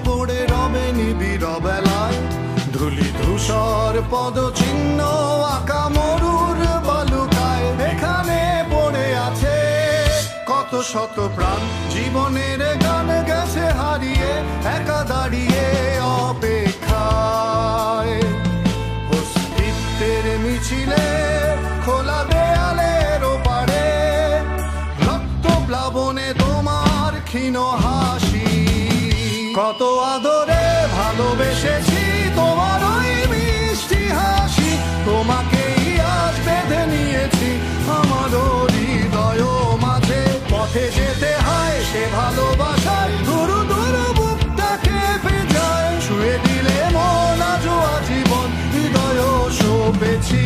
পড়ে রবে নিবিড় বেলায়, ধুলি ধূসর পদচিহ্ন আঁকা মরুর বালুকায়। এখানে পড়ে আছে কত শত প্রাণ, জীবনের গান গেছে হারিয়ে, একা দাঁড়িয়ে অপেক্ষায়। অস্তিত্বের মিছিলে খোলা দেয়ালের ওপারে, রক্ত প্লাবনে তোমার ক্ষীণ হাসি। কত আদরে ভালোবেসেছি তোমার ওই মিষ্টি হাসি, তোমাকেই আজ বেঁধে নিয়েছি আমার হৃদয় মাঝে। পথে যেতে হয় সে ভালোবাসায়, ধরু ধরু বুকটাকে ভেজায়, ছুঁয়ে দিলে মন আজও আজীবন হৃদয় সপেছি।